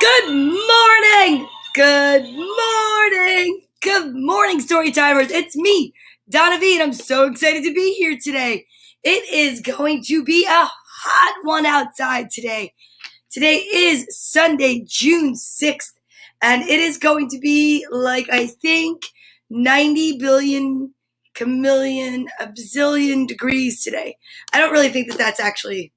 Good morning! Good morning! Good morning, Storytimers. It's me, Donna Vee, and I'm so excited to be here today. It is going to be a hot one outside today. Today is Sunday, June 6th, and it is going to be like, I think, 90 billion, chameleon, a bazillion degrees today. I don't really think that that's actually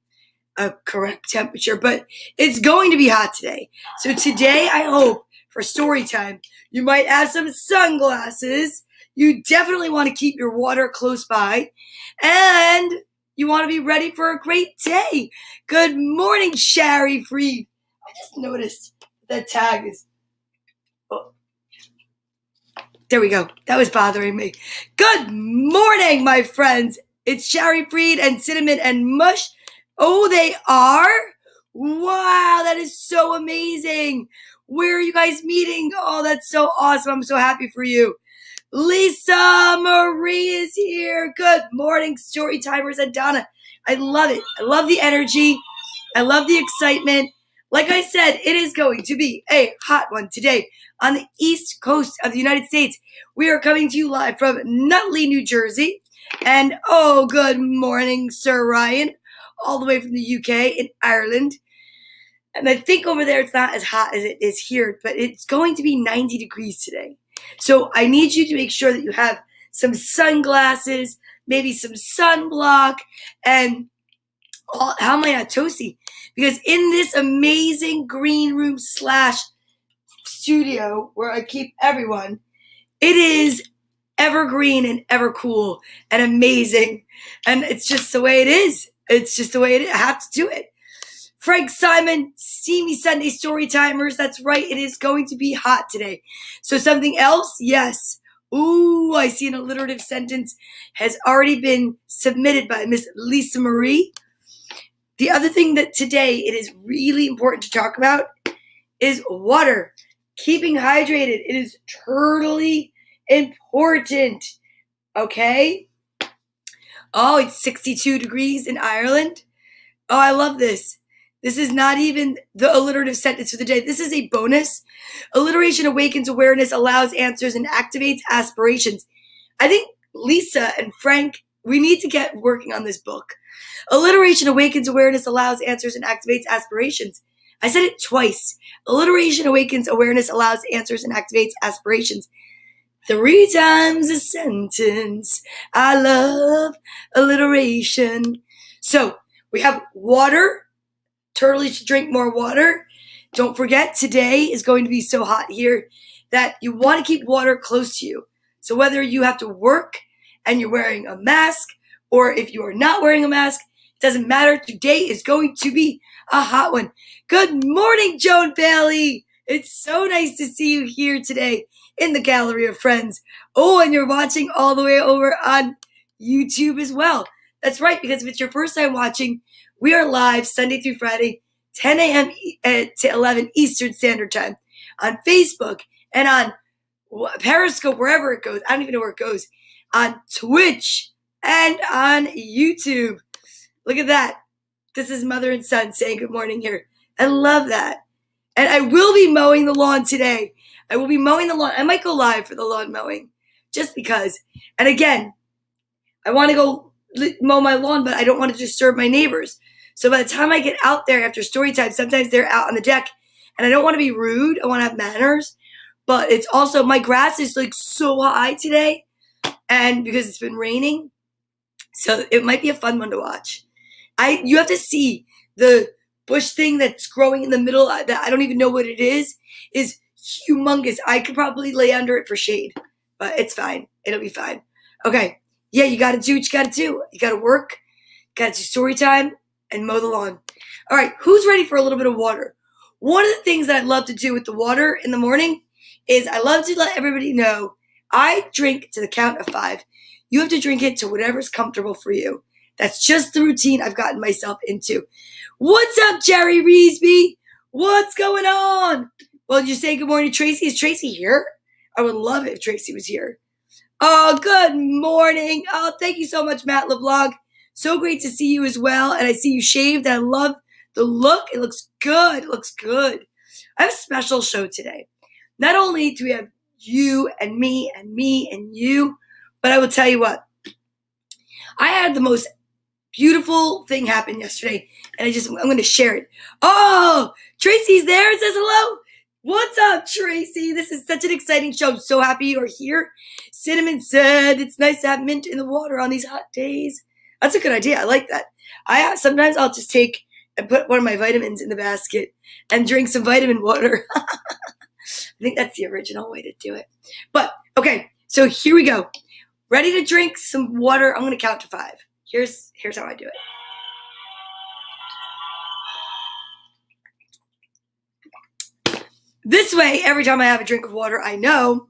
a correct temperature, but it's going to be hot today. So today, I hope for story time, you might have some sunglasses. You definitely want to keep your water close by, and you want to be ready for a great day. Good morning, Shari Freed. I just noticed that tag is. Oh, there we go. That was bothering me. Good morning, my friends. It's Shari Freed and Cinnamon and Mush. Oh, they are? Wow, that is so amazing. Where are you guys meeting? Oh, that's so awesome. I'm so happy for you. Lisa Marie is here. Good morning, Storytimers and Donna. I love it. I love the energy. I love the excitement. Like I said, it is going to be a hot one today on the East Coast of the United States. We are coming to you live from Nutley, New Jersey. And oh, good morning, Sir Ryan, all the way from the UK in Ireland. And I think over there it's not as hot as it is here, but it's going to be 90 degrees today. So I need you to make sure that you have some sunglasses, maybe some sunblock, and how am I not toasty? Because in this amazing green room / studio where I keep everyone, it is evergreen and ever cool and amazing. And it's just the way it is. It's just the way it is. I have to do it. Frank Simon, Steamy Sunday Storytimers. That's right. It is going to be hot today. So something else? Yes. Ooh, I see an alliterative sentence has already been submitted by Miss Lisa Marie. The other thing that today it is really important to talk about is water. Keeping hydrated. It is totally important. Okay? Oh, it's 62 degrees in Ireland. Oh, I love this. This is not even the alliterative sentence for the day. This is a bonus. Alliteration awakens awareness, allows answers, and activates aspirations. I think Lisa and Frank, we need to get working on this book. Alliteration awakens awareness, allows answers, and activates aspirations. I said it twice. Alliteration awakens awareness, allows answers, and activates aspirations. 3 times a sentence. I love alliteration. So we have water. Totally should drink more water. Don't forget, today is going to be so hot here that you want to keep water close to you. So whether you have to work and you're wearing a mask, or if you are not wearing a mask, it doesn't matter. Today is going to be a hot one. Good morning, Joan Bailey. It's so nice to see you here today in the gallery of friends. Oh, and you're watching all the way over on YouTube as well. That's right, because if it's your first time watching, we are live Sunday through Friday, 10 a.m. to 11 Eastern Standard Time on Facebook and on Periscope, wherever it goes. I don't even know where it goes. On Twitch and on YouTube. Look at that. This is mother and son saying good morning here. I love that. And I will be mowing the lawn today. I will be mowing the lawn. I might go live for the lawn mowing just because. And again, I want to go mow my lawn, but I don't want to disturb my neighbors. So by the time I get out there after story time, sometimes they're out on the deck and I don't want to be rude. I want to have manners, but it's also, my grass is like so high today and because it's been raining. So it might be a fun one to watch. You have to see the bush thing that's growing in the middle that I don't even know what it is humongous. I could probably lay under it for shade, but it's fine. It'll be fine. Okay. Yeah, you got to do what you got to do. You got to work, got to do story time, and mow the lawn. All right, who's ready for a little bit of water? One of the things that I love to do with the water in the morning is I love to let everybody know I drink to the count of 5. You have to drink it to whatever's comfortable for you. That's just the routine I've gotten myself into. What's up, Jerry Reesby? What's going on? Well, did you say good morning to Tracy? Is Tracy here? I would love it if Tracy was here. Oh, good morning. Oh, thank you so much, Matt LeBlanc. So great to see you as well. And I see you shaved. And I love the look. It looks good. It looks good. I have a special show today. Not only do we have you and me and you, but I will tell you what. I had the most beautiful thing happen yesterday, and I'm going to share it. Oh, Tracy's there and says hello. What's up, Tracy? This is such an exciting show. I'm so happy you're here. Cinnamon said it's nice to have mint in the water on these hot days. That's a good idea. I like that. Sometimes I'll just take and put one of my vitamins in the basket and drink some vitamin water. I think that's the original way to do it. But, okay, so here we go. Ready to drink some water? I'm going to count to 5. Here's how I do it. This way, every time I have a drink of water, I know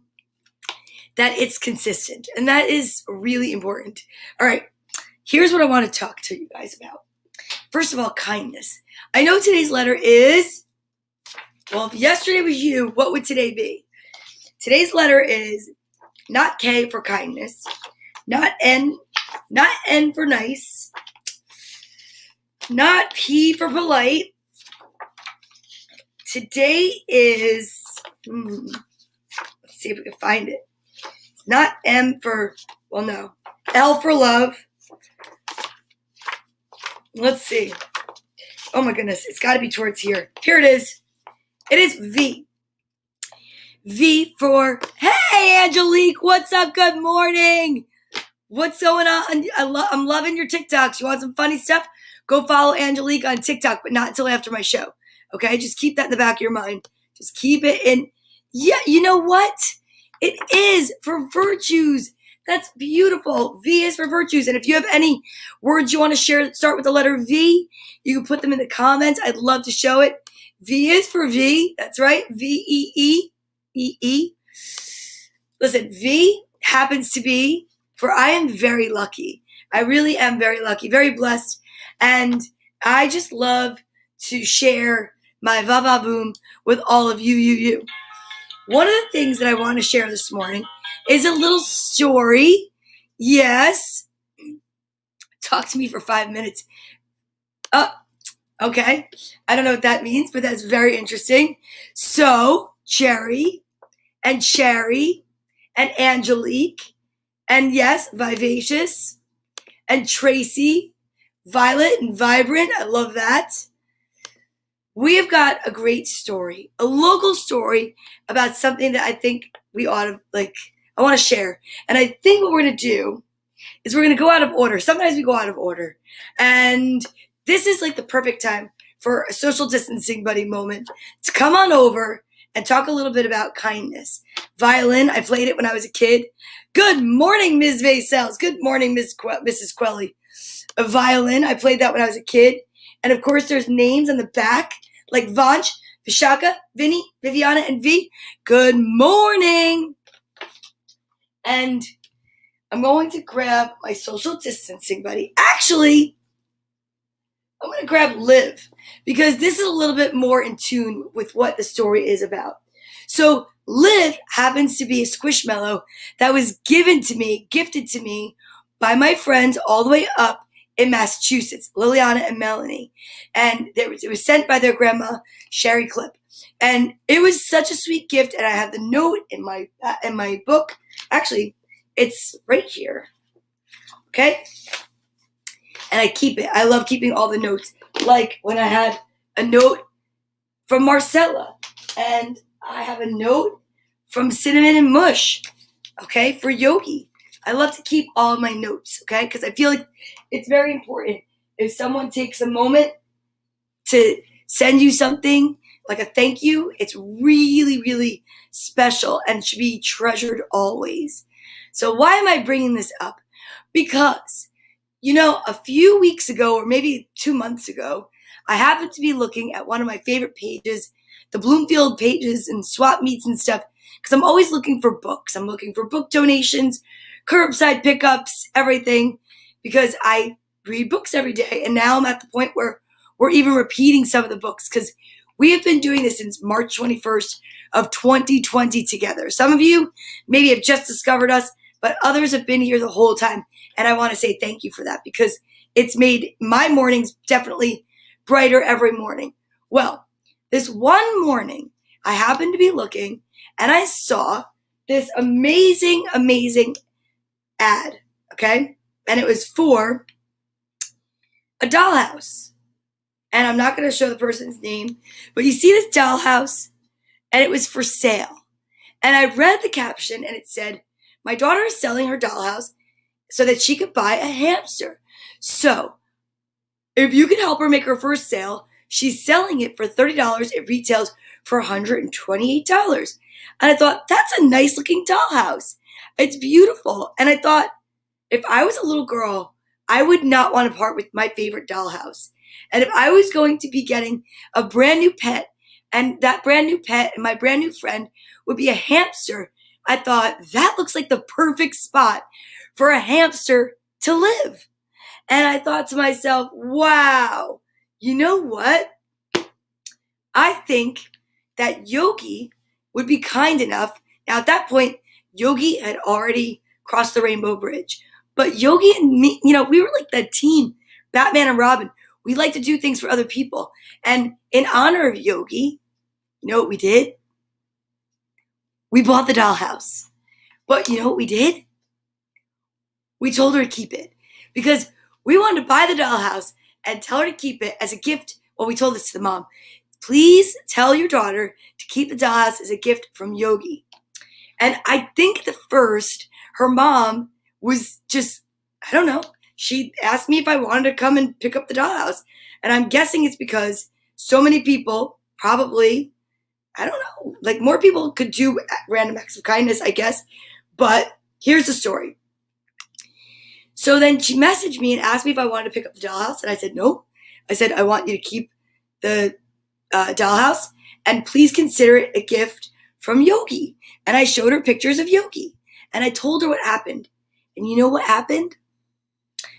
that it's consistent. And that is really important. All right, here's what I want to talk to you guys about. First of all, kindness. I know today's letter is, well, if yesterday was you, what would today be? Today's letter is not K for kindness, not N for nice, not P for polite. Today is, let's see if we can find it. It's not M for, well, no. L for love. Let's see. Oh my goodness, it's got to be towards here. Here it is. It is V. V for, hey, Angelique, what's up? Good morning. What's going on? I'm loving your TikToks. You want some funny stuff? Go follow Angelique on TikTok, but not until after my show. Okay, just keep that in the back of your mind. Just keep it in. Yeah, you know what? It is for virtues. That's beautiful. V is for virtues. And if you have any words you want to share, start with the letter V, you can put them in the comments. I'd love to show it. V is for V. That's right. V-E-E. E-E. Listen, V happens to be for I am very lucky. I really am very lucky, very blessed. And I just love to share my va-va-voom with all of you. One of the things that I want to share this morning is a little story. Yes. Talk to me for 5 minutes. Okay. I don't know what that means, but that's very interesting. So, Jerry and Sherry and Angelique and yes, Vivacious and Tracy, Violet and Vibrant. I love that. We have got a great story, a local story about something that I think we ought to, I want to share. And I think what we're going to do is we're going to go out of order. Sometimes we go out of order. And this is like the perfect time for a social distancing buddy moment to come on over and talk a little bit about kindness. Violin, I played it when I was a kid. Good morning, Ms. Vasels. Good morning, Mrs. Quelly. A violin, I played that when I was a kid. And of course, there's names on the back like Vanch, Vishaka, Vinny, Viviana, and V. Good morning. And I'm going to grab my social distancing buddy. Actually, I'm going to grab Liv because this is a little bit more in tune with what the story is about. So Liv happens to be a squishmallow that was gifted to me by my friends all the way up in Massachusetts, Liliana and Melanie. And it was sent by their grandma, Sherry Clip. And it was such a sweet gift. And I have the note in my book. Actually, it's right here. Okay? And I keep it. I love keeping all the notes. Like when I had a note from Marcella. And I have a note from Cinnamon and Mush. Okay? For Yogi. I love to keep all of my notes, okay? Because I feel like it's very important. If someone takes a moment to send you something, like a thank you, it's really, really special and should be treasured always. So why am I bringing this up? Because, a few weeks ago, or maybe 2 months ago, I happened to be looking at one of my favorite pages, the Bloomfield pages and swap meets and stuff, because I'm always looking for books. I'm looking for book donations, curbside pickups, everything, because I read books every day. And now I'm at the point where we're even repeating some of the books because we have been doing this since March 21st of 2020 together. Some of you maybe have just discovered us, but others have been here the whole time. And I want to say thank you for that because it's made my mornings definitely brighter every morning. Well, This one morning, I happened to be looking and I saw this amazing, amazing ad, okay? And it was for a dollhouse. And I'm not going to show the person's name, but you see this dollhouse, and it was for sale. And I read the caption, and it said, my daughter is selling her dollhouse so that she could buy a hamster. So, if you can help her make her first sale, she's selling it for $30. It retails for $128. And I thought, that's a nice looking dollhouse. It's beautiful. And I thought, if I was a little girl, I would not want to part with my favorite dollhouse. And if I was going to be getting a brand new pet, and that brand new pet and my brand new friend would be a hamster, I thought, that looks like the perfect spot for a hamster to live. And I thought to myself, wow, you know what? I think that Yogi would be kind enough. Now, at that point, Yogi had already crossed the Rainbow Bridge. But Yogi and me, we were like the team, Batman and Robin. We like to do things for other people. And in honor of Yogi, you know what we did? We bought the dollhouse. But you know what we did? We told her to keep it. Because we wanted to buy the dollhouse and tell her to keep it as a gift. Well, we told this to the mom. Please tell your daughter to keep the dollhouse as a gift from Yogi. And I think at first, her mom was just, I don't know. She asked me if I wanted to come and pick up the dollhouse. And I'm guessing it's because so many people probably, I don't know, like more people could do random acts of kindness, I guess. But here's the story. So then she messaged me and asked me if I wanted to pick up the dollhouse. And I said, no. I said, I want you to keep the dollhouse. And please consider it a gift from Yogi. And I showed her pictures of Yogi. And I told her what happened. And you know what happened?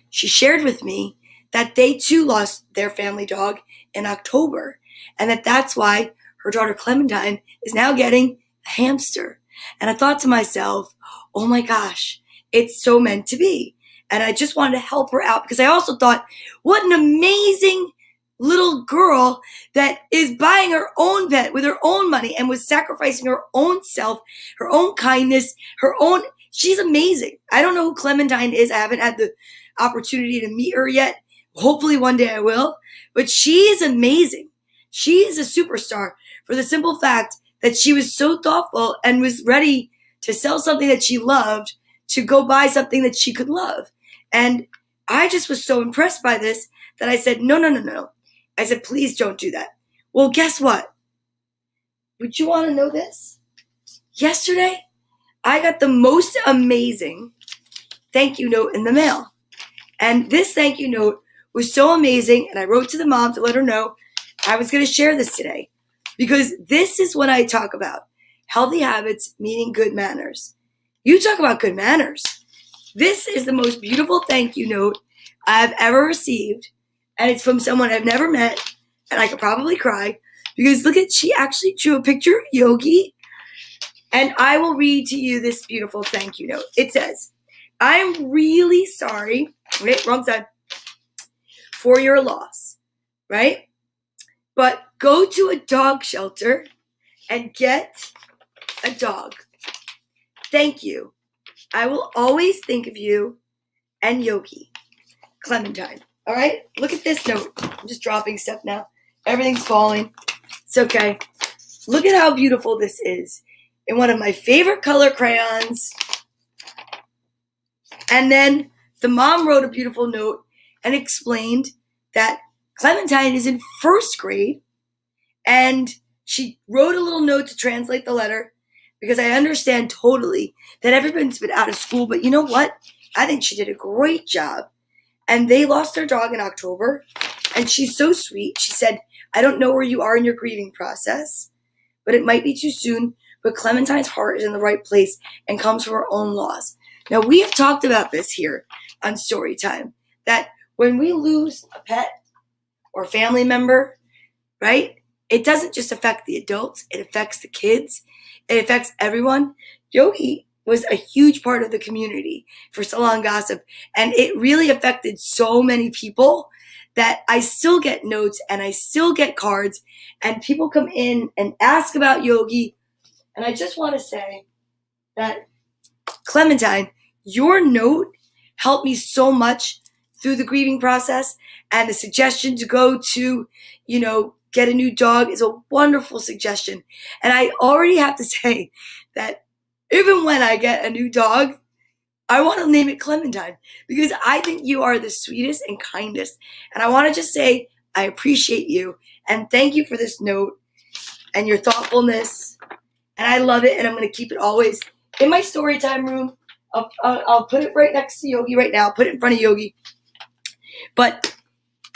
She shared with me that they too lost their family dog in October. And that's why her daughter Clementine is now getting a hamster. And I thought to myself, oh my gosh, it's so meant to be. And I just wanted to help her out because I also thought, what an amazing little girl that is buying her own pet with her own money and was sacrificing her own self, her own kindness, she's amazing. I don't know who Clementine is. I haven't had the opportunity to meet her yet. Hopefully one day I will. But she is amazing. She is a superstar for the simple fact that she was so thoughtful and was ready to sell something that she loved to go buy something that she could love. And I just was so impressed by this that I said, no. I said, please don't do that. Well, guess what? Would you want to know this? Yesterday, I got the most amazing thank you note in the mail. And this thank you note was so amazing. And I wrote to the mom to let her know I was going to share this today. Because this is what I talk about. Healthy habits meaning good manners. You talk about good manners. This is the most beautiful thank you note I've ever received. And it's from someone I've never met. And I could probably cry. Because she actually drew a picture of Yogi. And I will read to you this beautiful thank you note. It says, I'm really sorry. Wait, wrong side. For your loss. Right? But go to a dog shelter and get a dog. Thank you. I will always think of you and Yogi. Clementine. All right? Look at this note. I'm just dropping stuff now. Everything's falling. It's okay. Look at how beautiful this is. In one of my favorite color crayons. And then the mom wrote a beautiful note and explained that Clementine is in first grade. And she wrote a little note to translate the letter. Because I understand totally that everyone's been out of school. But you know what? I think she did a great job. And they lost their dog in October. And she's so sweet. She said, I don't know where you are in your grieving process. But it might be too soon. But Clementine's heart is in the right place and comes from her own loss. Now, we have talked about this here on Storytime. That when we lose a pet or family member, right? It doesn't just affect the adults. It affects the kids. It affects everyone. Yogi was a huge part of the community for Salon Gossip. And it really affected so many people that I still get notes and I still get cards, and people come in and ask about Yogi. And I just want to say that, Clementine, your note helped me so much through the grieving process, and the suggestion to go to, get a new dog is a wonderful suggestion. And I already have to say that even when I get a new dog, I want to name it Clementine, because I think you are the sweetest and kindest. And I want to just say I appreciate you and thank you for this note and your thoughtfulness. And I love it, and I'm going to keep it always in my story time room. I'll put it right next to Yogi right now. I'll put it in front of Yogi. But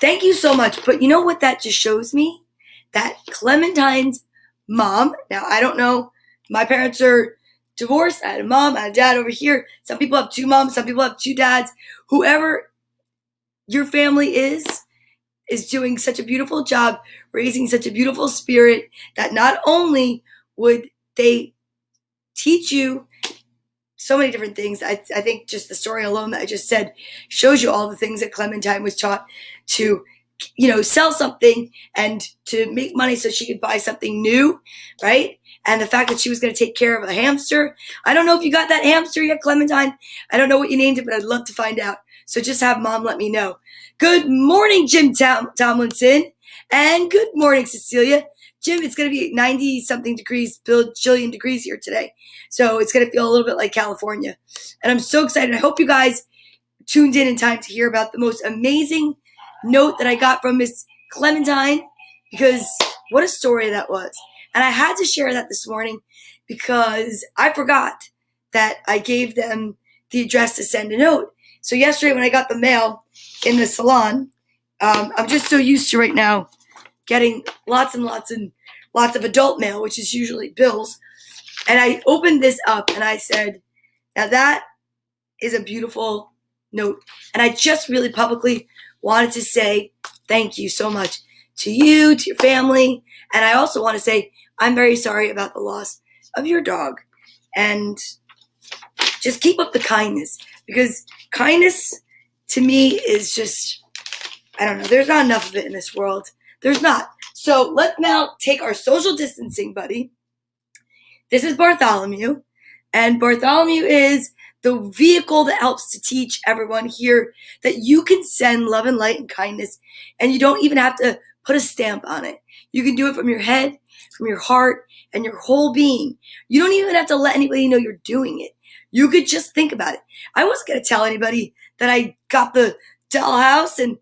thank you so much. But you know what that just shows me? That Clementine's mom, now I don't know, my parents are divorced. I had a mom, I had a dad over here. Some people have two moms, some people have two dads. Whoever your family is doing such a beautiful job, raising such a beautiful spirit, that not only would they teach you so many different things. I think just the story alone that I just said shows you all the things that Clementine was taught to, sell something and to make money so she could buy something new, right? And the fact that she was going to take care of a hamster. I don't know if you got that hamster yet, Clementine. I don't know what you named it, but I'd love to find out. So just have Mom let me know. Good morning, Jim Tomlinson. And good morning, Cecilia. Jim, it's going to be 90-something degrees, bajillion degrees here today. So it's going to feel a little bit like California. And I'm so excited. I hope you guys tuned in time to hear about the most amazing note that I got from Miss Clementine, because what a story that was. And I had to share that this morning because I forgot that I gave them the address to send a note. So yesterday when I got the mail in the salon, I'm just so used to right now getting lots and lots of adult mail, which is usually bills. And I opened this up and I said, now that is a beautiful note. And I just really publicly wanted to say thank you so much to you, to your family. And I also want to say I'm very sorry about the loss of your dog. And just keep up the kindness, because kindness to me is just, I don't know, there's not enough of it in this world. There's not. So let's now take our social distancing buddy. This is Bartholomew. And Bartholomew is the vehicle that helps to teach everyone here that you can send love and light and kindness, and you don't even have to put a stamp on it. You can do it from your head, from your heart, and your whole being. You don't even have to let anybody know you're doing it. You could just think about it. I wasn't going to tell anybody that I got the dollhouse, and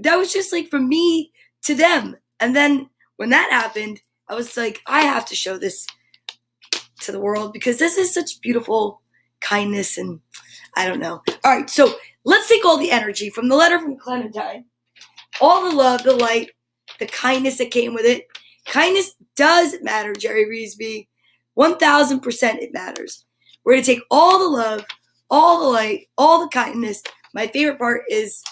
that was just like from me to them. And then when that happened, I was like, I have to show this to the world, because this is such beautiful kindness, and I don't know. All right, so let's take all the energy from the letter from Clementine, all the love, the light, the kindness that came with it. Kindness does matter, Jerry Reesby. 1,000% it matters. We're going to take all the love, all the light, all the kindness. My favorite part is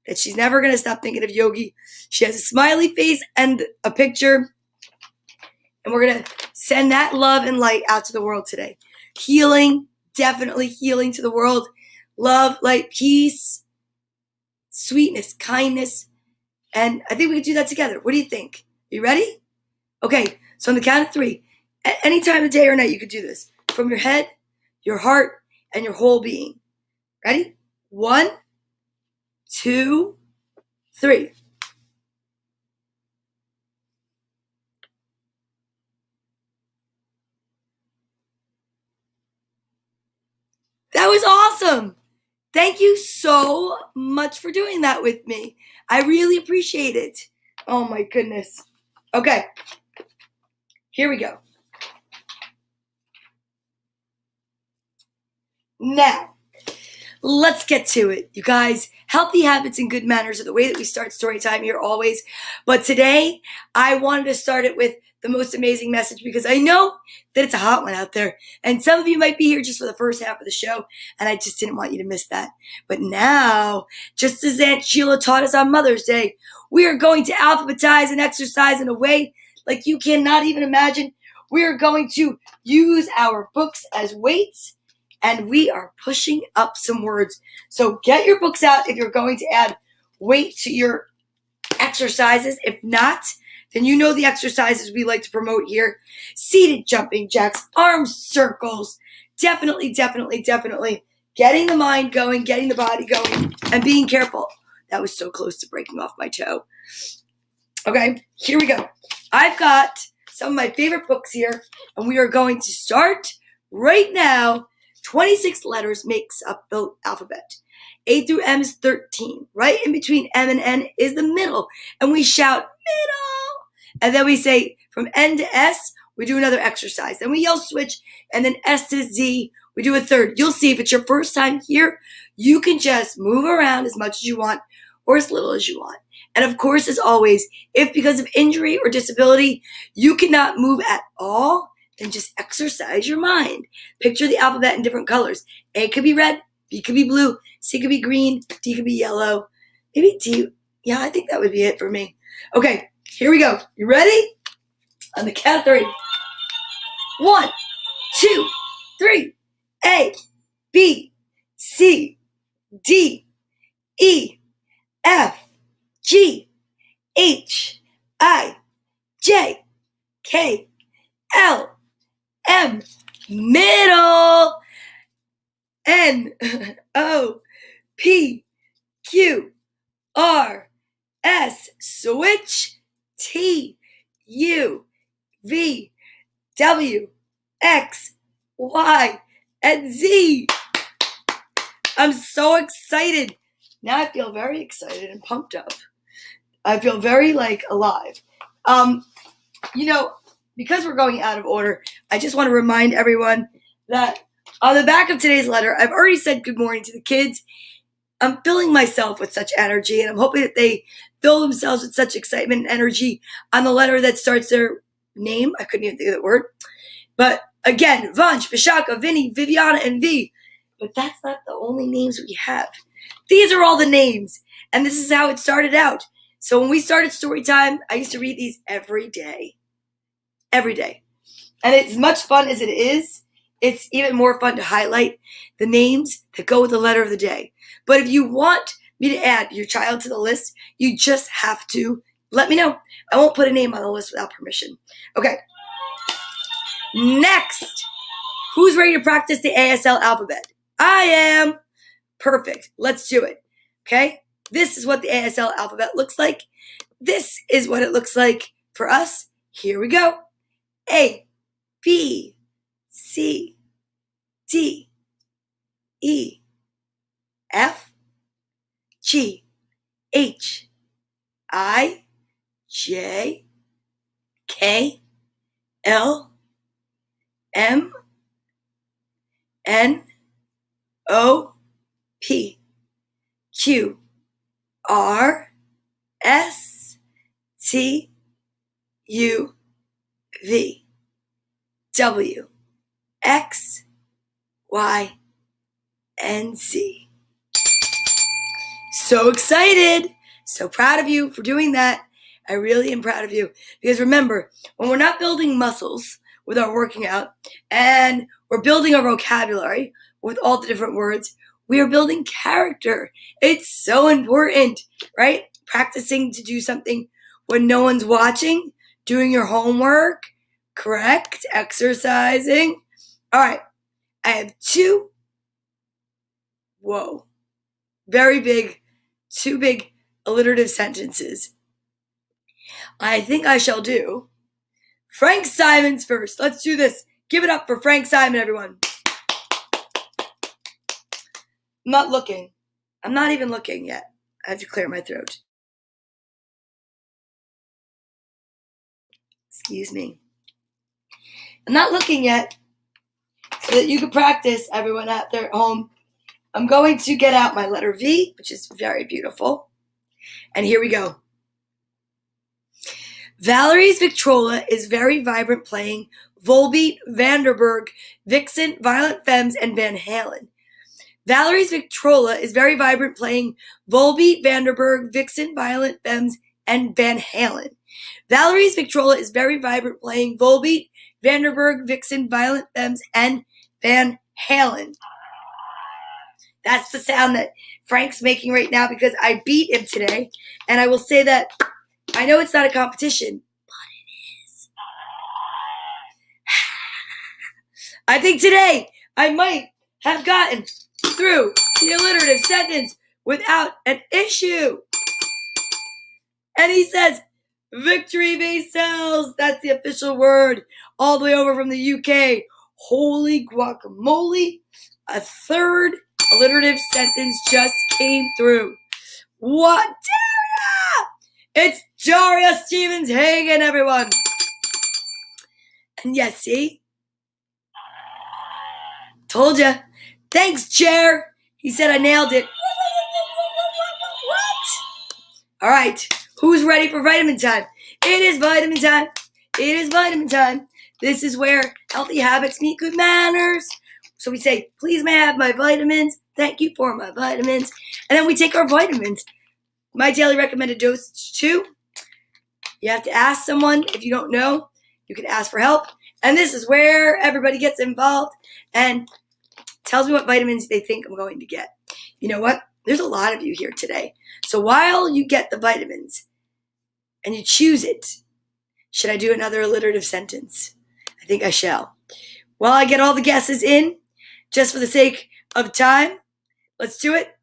that she's never going to stop thinking of Yogi. She has a smiley face and a picture. And we're going to send that love and light out to the world today. Healing, definitely healing to the world. Love, light, peace, sweetness, kindness. And I think we can do that together. What do you think? You ready? Okay, so on the count of 3, at any time of day or night, you could do this. From your head, your heart, and your whole being. Ready? 1, 2, 3. That was awesome. Thank you so much for doing that with me. I really appreciate it. Oh my goodness. Okay. Here we go. Now, let's get to it. You guys, healthy habits and good manners are the way that we start story time here always. But today, I wanted to start it with the most amazing message, because I know that it's a hot one out there. And some of you might be here just for the first half of the show, and I just didn't want you to miss that. But now, just as Aunt Sheila taught us on Mother's Day, we are going to alphabetize and exercise in a way like you cannot even imagine. We are going to use our books as weights, and we are pushing up some words. So get your books out if you're going to add weight to your exercises. If not, then you know the exercises we like to promote here. Seated jumping jacks, arm circles. Definitely, definitely, definitely getting the mind going, getting the body going, and being careful. That was so close to breaking off my toe. Okay, here we go. I've got some of my favorite books here, and we are going to start right now. 26 letters makes up the alphabet. A through M is 13. Right in between M and N is the middle, and we shout, middle! And then we say, from N to S, we do another exercise. Then we yell switch, and then S to Z, we do a third. You'll see if it's your first time here, you can just move around as much as you want or as little as you want. And of course, as always, if because of injury or disability, you cannot move at all, then just exercise your mind. Picture the alphabet in different colors. A could be red, B could be blue, C could be green, D could be yellow. Maybe D. Yeah, I think that would be it for me. Okay, here we go. You ready? On the count of 3. 1, 2, 3. A, B, C, D, E, F, G, H, I, J, K, L, M, middle, N, O, P, Q, R, S, switch, T, U, V, W, X, Y, and Z. I'm so excited. Now I feel very excited and pumped up. I feel very alive. Because we're going out of order, I just want to remind everyone that on the back of today's letter, I've already said good morning to the kids. I'm filling myself with such energy, and I'm hoping that they fill themselves with such excitement and energy on the letter that starts their name. I couldn't even think of the word. But again, Vansh, Vishaka, Vinny, Viviana, and V. But that's not the only names we have. These are all the names, and this is how it started out. So when we started story time, I used to read these every day. Every day. And as much fun as it is, it's even more fun to highlight the names that go with the letter of the day. But if you want me to add your child to the list, you just have to let me know. I won't put a name on the list without permission. Okay. Next, who's ready to practice the ASL alphabet? I am. Perfect. Let's do it. Okay? This is what the ASL alphabet looks like. This is what it looks like for us. Here we go. A, B, C, D, E, F, G, H, I, J, K, L, M, N, O, P, Q, R, S, T, U, V, W, X, Y, and Z. So excited. So proud of you for doing that. I really am proud of you. Because remember, when we're not building muscles with our working out and we're building our vocabulary with all the different words, we are building character. It's so important, right? Practicing to do something when no one's watching, doing your homework, correct? Exercising. All right. I have two big alliterative sentences. I think I shall do Frank Simon's first. Let's do this. Give it up for Frank Simon, everyone. I'm not looking. I'm not even looking yet. I have to clear my throat. Excuse me. I'm not looking yet so that you can practice, everyone out there at home. I'm going to get out my letter V, which is very beautiful. And here we go. Valerie's Victrola is very vibrant playing Volbeat, Vanderberg, Vixen, Violent Femmes, and Van Halen. Valerie's Victrola is very vibrant playing Volbeat, Vanderberg, Vixen, Violent Femmes, and Van Halen. Valerie's Victrola is very vibrant playing Volbeat, Vanderberg, Vixen, Violent Femmes, and Van Halen. That's the sound that Frank's making right now because I beat him today. And I will say that I know it's not a competition, but it is. I think today I might have gotten through the alliterative sentence without an issue. And he says, victory base cells. That's the official word. All the way over from the UK. Holy guacamole. A third alliterative sentence just came through. What, Daria? It's Daria Stevens Hagen, everyone. And yes, see? Told ya. Thanks, Chair. He said I nailed it. What? All right. Who's ready for vitamin time? It is vitamin time. It is vitamin time. This is where healthy habits meet good manners. So we say, please may I have my vitamins? Thank you for my vitamins. And then we take our vitamins. My daily recommended dosage too. You have to ask someone. If you don't know, you can ask for help. And this is where everybody gets involved and tells me what vitamins they think I'm going to get. You know what? There's a lot of you here today. So while you get the vitamins and you choose it, should I do another alliterative sentence? I think I shall. While I get all the guesses in, just for the sake of time, let's do it.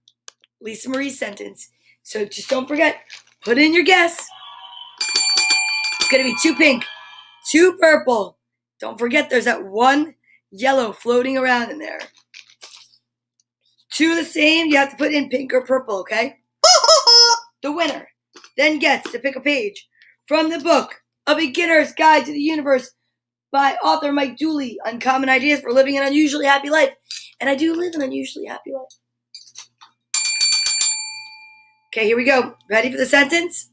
Lisa Marie's sentence. So just don't forget, put in your guess. It's going to be 2 pink, 2 purple. Don't forget there's that 1 yellow floating around in there. 2 the same, you have to put in pink or purple, okay? The winner then gets to pick a page from the book, A Beginner's Guide to the Universe by author Mike Dooley, Uncommon Ideas for Living an Unusually Happy Life. And I do live an unusually happy life. Okay, here we go. Ready for the sentence?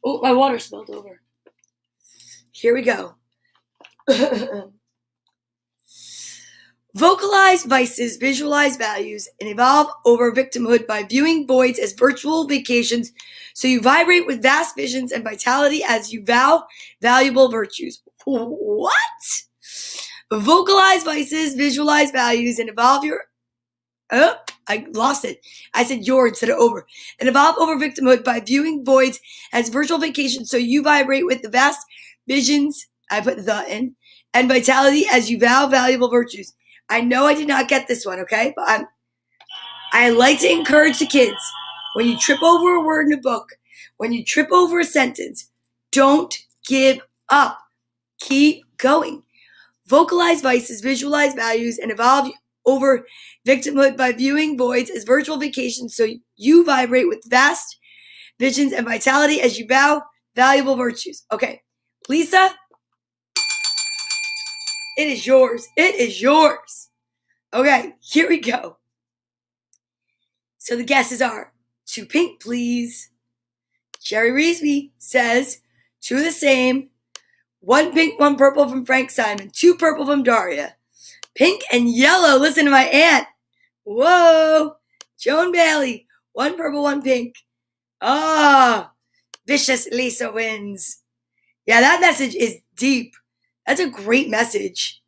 Oh, my water spilled over. Here we go. Vocalize vices, visualize values, and evolve over victimhood by viewing voids as virtual vacations so you vibrate with vast visions and vitality as you vow valuable virtues. What? Vocalize vices, visualize values, and evolve your... Oh, I lost it. I said your instead of over. And evolve over victimhood by viewing voids as virtual vacations so you vibrate with the vast visions, I put the in, and vitality as you vow valuable virtues. I know I did not get this one, okay? But I like to encourage the kids, when you trip over a word in a book, when you trip over a sentence, don't give up. Keep going. Vocalize vices, visualize values, and evolve over victimhood by viewing voids as virtual vacations so you vibrate with vast visions and vitality as you vow valuable virtues. Okay, Lisa, it is yours. It is yours. Okay, here we go. So the guesses are 2 pink, please. Jerry Reesby says 2 the same. 1 pink, 1 purple from Frank Simon. 2 purple from Daria. Pink and yellow. Listen to my aunt. Whoa. Joan Bailey. 1 purple, 1 pink. Ah, vicious Lisa wins. Yeah, that message is deep. That's a great message.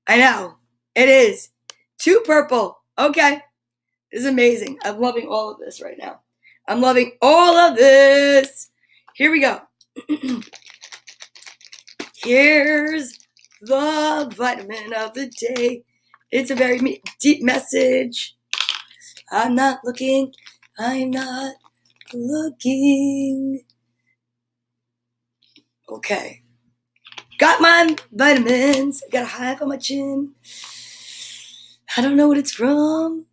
I know. It is. 2 purple. Okay. This is amazing. I'm loving all of this right now. I'm loving all of this. Here we go. Here's the vitamin of the day. It's a very deep message. I'm not looking. Okay. Got my vitamins. Got a hive on my chin. I don't know what it's from,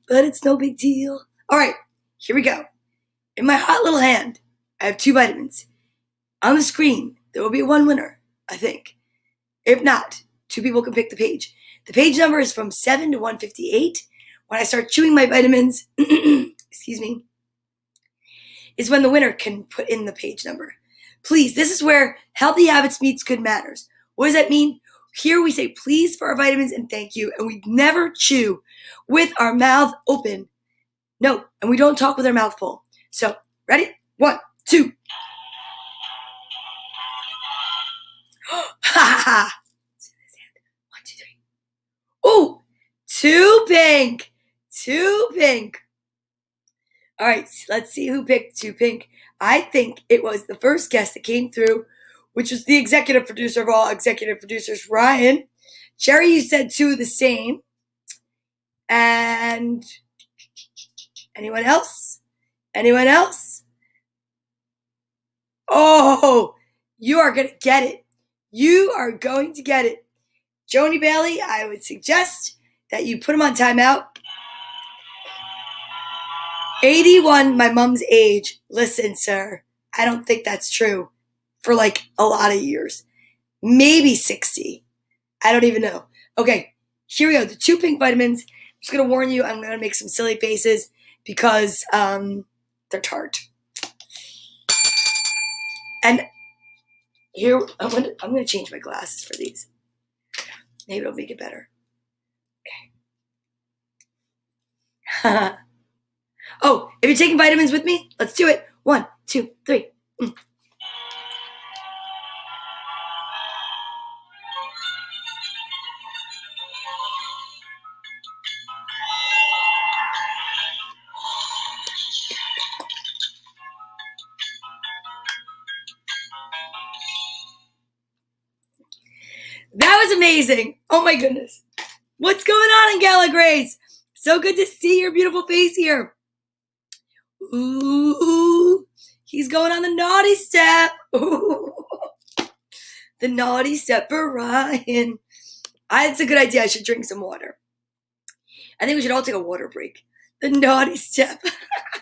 but it's no big deal. All right, here we go. In my hot little hand, I have 2 vitamins. On the screen, there will be 1 winner, I think. If not, 2 people can pick the page. The page number is from 7 to 158. When I start chewing my vitamins, excuse me, is when the winner can put in the page number. Please, this is where healthy habits meets good manners. What does that mean? Here we say please for our vitamins and thank you, and we never chew with our mouth open. No, and we don't talk with our mouth full. So, ready? 1, 2. Ha ha ha. 1, 2, 3. Oh, 2 pink. 2 pink. All right, let's see who picked 2 pink. I think it was the first guest that came through, which was the executive producer of all executive producers, Ryan. Jerry, you said 2 the same. And anyone else? Anyone else? Oh, you are going to get it. You are going to get it. Joni Bailey, I would suggest that you put him on timeout. 81, my mom's age. Listen, sir, I don't think that's true for like a lot of years. Maybe 60. I don't even know. Okay, here we go. The 2 pink vitamins. I'm just going to warn you, I'm going to make some silly faces because they're tart. And here, I'm going to change my glasses for these. Maybe it'll make it better. Okay. Oh, if you're taking vitamins with me, let's do it. 1, 2, 3. That was amazing. Oh my goodness. What's going on in Gala Grace? So good to see your beautiful face here. Ooh, he's going on the naughty step. Ooh, the naughty step for Ryan. It's a good idea. I should drink some water. I think we should all take a water break. The naughty step.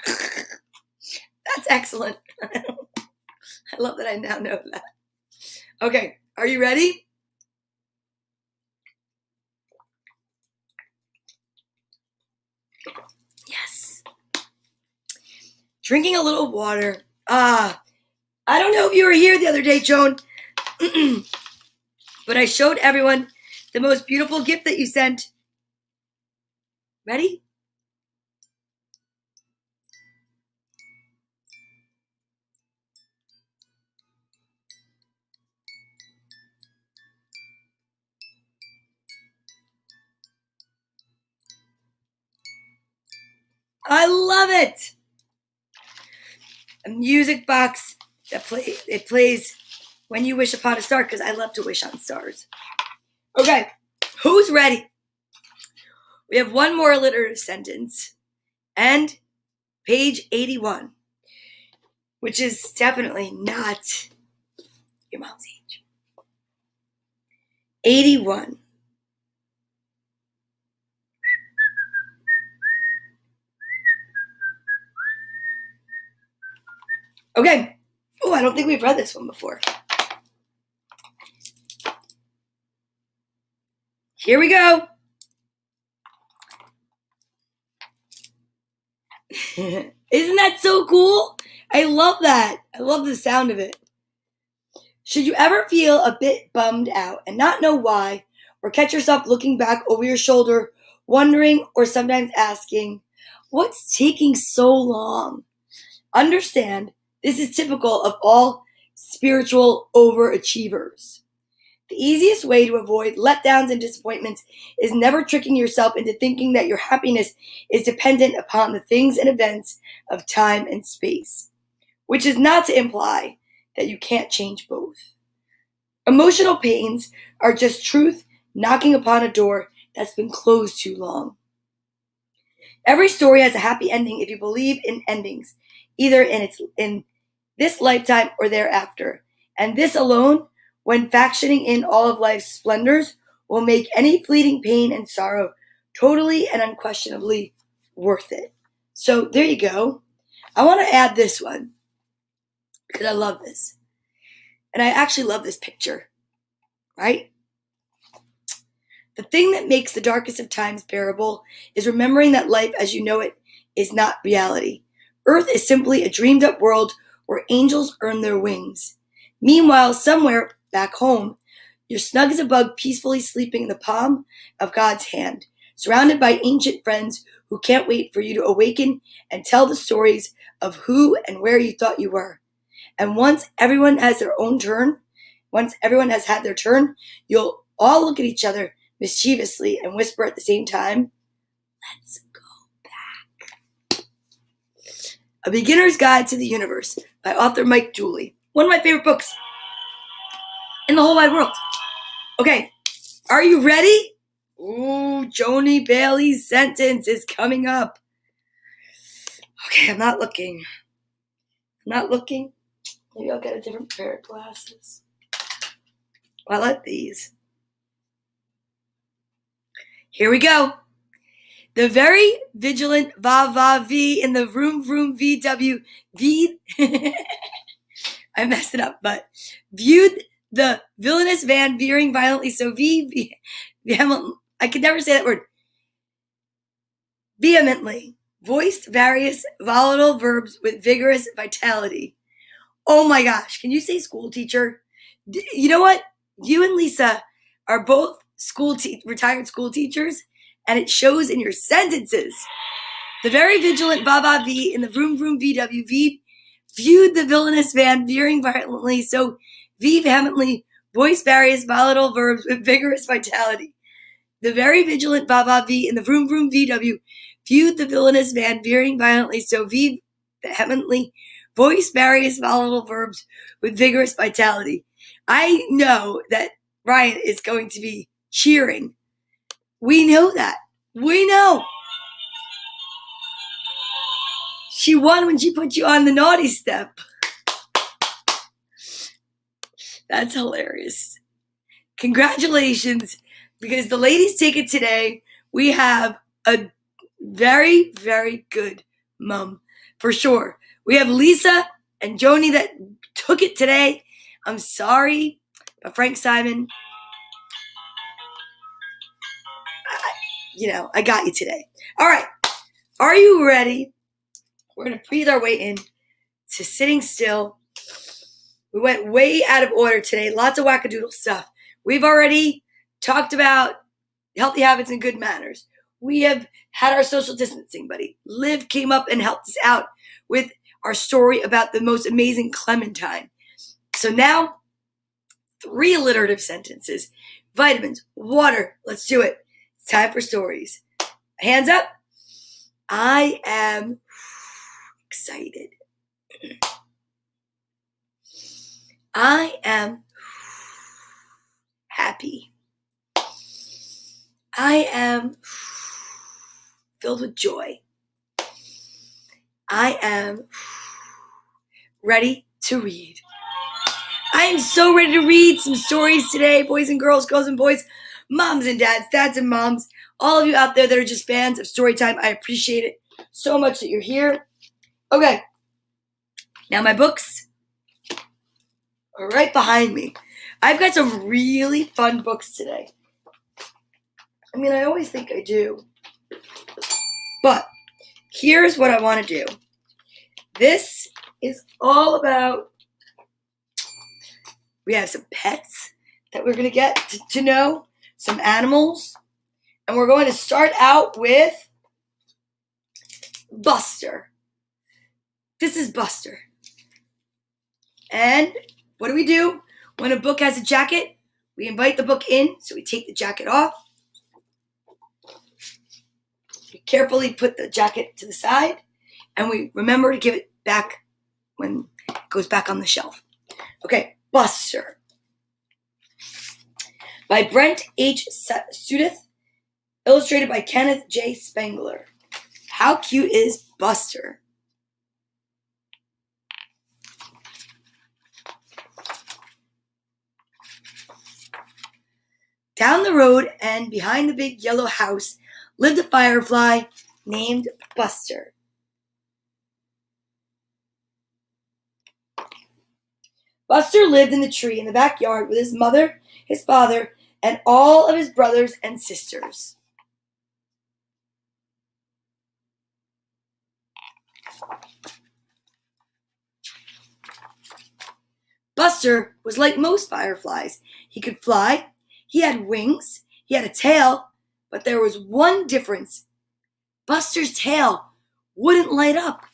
That's excellent. I love that I now know that. Okay, are you ready? Yes. Drinking a little water. I don't know if you were here the other day, Joan, but I showed everyone the most beautiful gift that you sent. Ready? I love it. A music box that plays when you wish upon a star, because I love to wish on stars. Okay, who's ready? We have one more alliterative sentence and page 81, which is definitely not your mom's age. 81. Okay. Oh, I don't think we've read this one before. Here we go. Isn't that so cool? I love that. I love the sound of it. Should you ever feel a bit bummed out and not know why, or catch yourself looking back over your shoulder, wondering or sometimes asking, what's taking so long? Understand, this is typical of all spiritual overachievers. The easiest way to avoid letdowns and disappointments is never tricking yourself into thinking that your happiness is dependent upon the things and events of time and space, which is not to imply that you can't change both. Emotional pains are just truth knocking upon a door that's been closed too long. Every story has a happy ending if you believe in endings, either in this lifetime or thereafter. And this alone, when factioning in all of life's splendors, will make any fleeting pain and sorrow totally and unquestionably worth it. So there you go. I want to add this one because I love this. And I actually love this picture, right? The thing that makes the darkest of times bearable is remembering that life as you know it is not reality. Earth is simply a dreamed up world where angels earn their wings. Meanwhile, somewhere back home, you're snug as a bug peacefully sleeping in the palm of God's hand, surrounded by ancient friends who can't wait for you to awaken and tell the stories of who and where you thought you were. And once everyone has had their turn, you'll all look at each other mischievously and whisper at the same time, let's go back. A Beginner's Guide to the Universe by author Mike Dooley. One of my favorite books in the whole wide world. Okay, are you ready? Ooh, Joni Bailey's sentence is coming up. Okay, I'm not looking. Maybe I'll get a different pair of glasses. I like these. Here we go. The very vigilant Vee in the vroom vroom VW I messed it up, but viewed the villainous van veering violently, so I could never say that word. Vehemently voiced various volatile verbs with vigorous vitality. Oh my gosh, can you say school teacher? You know what? You and Lisa are both retired school teachers, and it shows in your sentences. The very vigilant Vee in the vroom vroom VW viewed the villainous van veering violently, so vehemently voiced various volatile verbs with vigorous vitality. The very vigilant Vee in the vroom vroom VW viewed the villainous van veering violently, so vehemently voiced various volatile verbs with vigorous vitality. I know that Ryan is going to be cheering. We know that. We know. She won when she put you on the naughty step. That's hilarious. Congratulations, because the ladies take it today. We have a very, very good mom, for sure. We have Lisa and Joni that took it today. I'm sorry, but Frank Simon, I got you today. All right, are you ready? We're going to breathe our way in to sitting still. We went way out of order today. Lots of wackadoodle stuff. We've already talked about healthy habits and good manners. We have had our social distancing buddy. Liv came up and helped us out with our story about the most amazing Clementine. So now, 3 alliterative sentences. Vitamins, water, let's do it. It's time for stories. Hands up. I am excited. I am happy. I am filled with joy. I am ready to read. I am so ready to read some stories today, boys and girls and boys, moms and dads and moms, all of you out there that are just fans of story time. I appreciate it so much that you're here. Okay, now my books are right behind me. I've got some really fun books today. I mean, I always think I do. But here's what I want to do. This is all about, we have some pets that we're going to get to know, some animals. And we're going to start out with Buster. This is Buster. And what do we do when a book has a jacket? We invite the book in, so we take the jacket off. We carefully put the jacket to the side, and we remember to give it back when it goes back on the shelf. Okay, Buster. By Brent H. Sudeth, illustrated by Kenneth J. Spengler. How cute is Buster? Down the road and behind the big yellow house lived a firefly named Buster. Buster lived in the tree in the backyard with his mother, his father, and all of his brothers and sisters. Buster was like most fireflies. He could fly, he had wings, he had a tail, but there was one difference. Buster's tail wouldn't light up.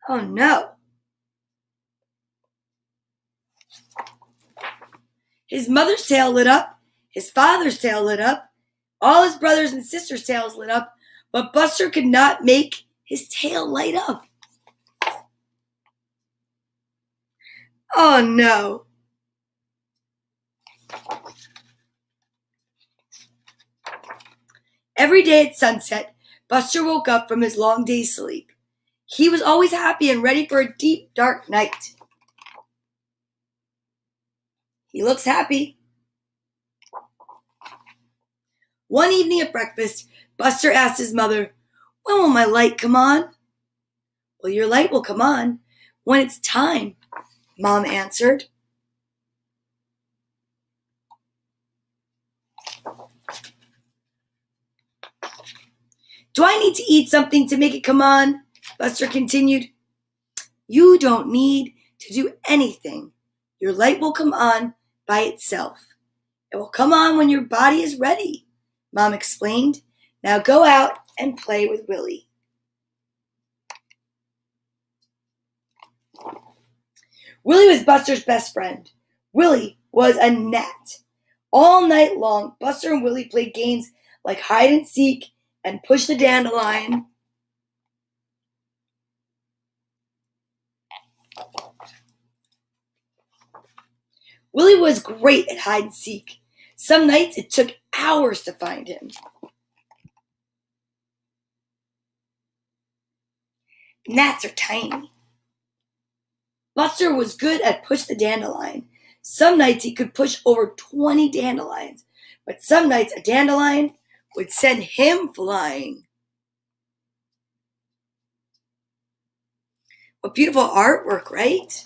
Oh no. His mother's tail lit up, his father's tail lit up, all his brothers and sisters' tails lit up, but Buster could not make his tail light up. Oh no! Every day at sunset, Buster woke up from his long day's sleep. He was always happy and ready for a deep, dark night. He looks happy. One evening at breakfast, Buster asked his mother, "When will my light come on?" "Well, your light will come on when it's time," Mom answered. "Do I need to eat something to make it come on?" Buster continued. "You don't need to do anything. Your light will come on by itself. It will come on when your body is ready," Mom explained. "Now go out and play with Willie." Willie was Buster's best friend. Willie was a gnat. All night long, Buster and Willie played games like hide and seek and push the dandelion. Willie was great at hide and seek. Some nights it took hours to find him. Gnats are tiny. Buster was good at push the dandelion. Some nights he could push over 20 dandelions, but some nights a dandelion would send him flying. What beautiful artwork, right?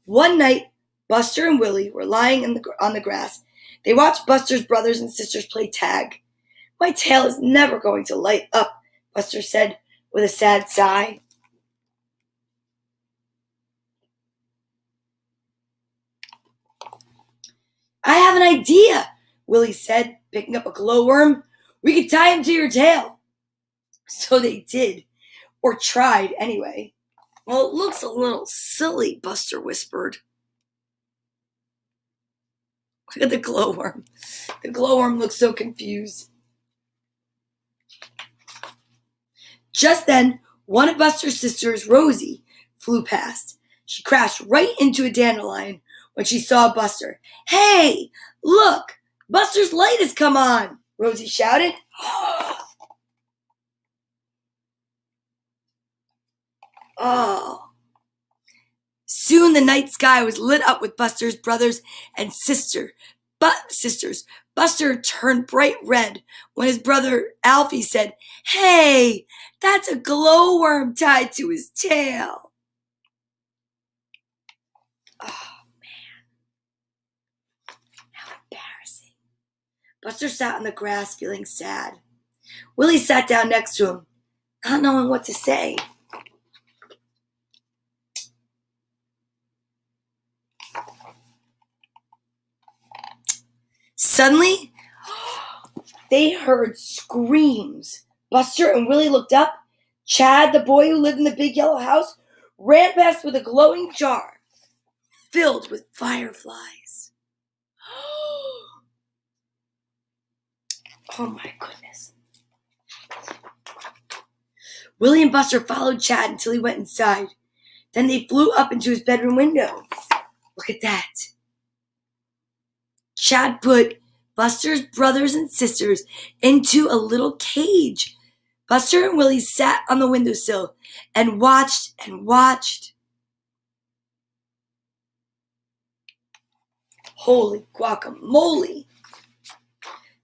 One night, Buster and Willie were lying on the grass. They watched Buster's brothers and sisters play tag. "My tail is never going to light up," Buster said with a sad sigh. "I have an idea," Willie said, picking up a glowworm. "We could tie him to your tail." So they did, or tried anyway. "Well, it looks a little silly," Buster whispered. Look at the glowworm. The glowworm looks so confused. Just then, one of Buster's sisters, Rosie, flew past. She crashed right into a dandelion when she saw Buster. "Hey, look! Buster's light has come on!" Rosie shouted. Oh. Soon the night sky was lit up with Buster's brothers and sisters. Buster turned bright red when his brother Alfie said, "Hey, that's a glowworm tied to his tail." Oh, man. How embarrassing. Buster sat on the grass feeling sad. Willie sat down next to him, not knowing what to say. Suddenly, they heard screams. Buster and Willie looked up. Chad, the boy who lived in the big yellow house, ran past with a glowing jar filled with fireflies. Oh my goodness. Willie and Buster followed Chad until he went inside. Then they flew up into his bedroom window. Look at that. Chad put Buster's brothers and sisters into a little cage. Buster and Willie sat on the windowsill and watched and watched. Holy guacamole!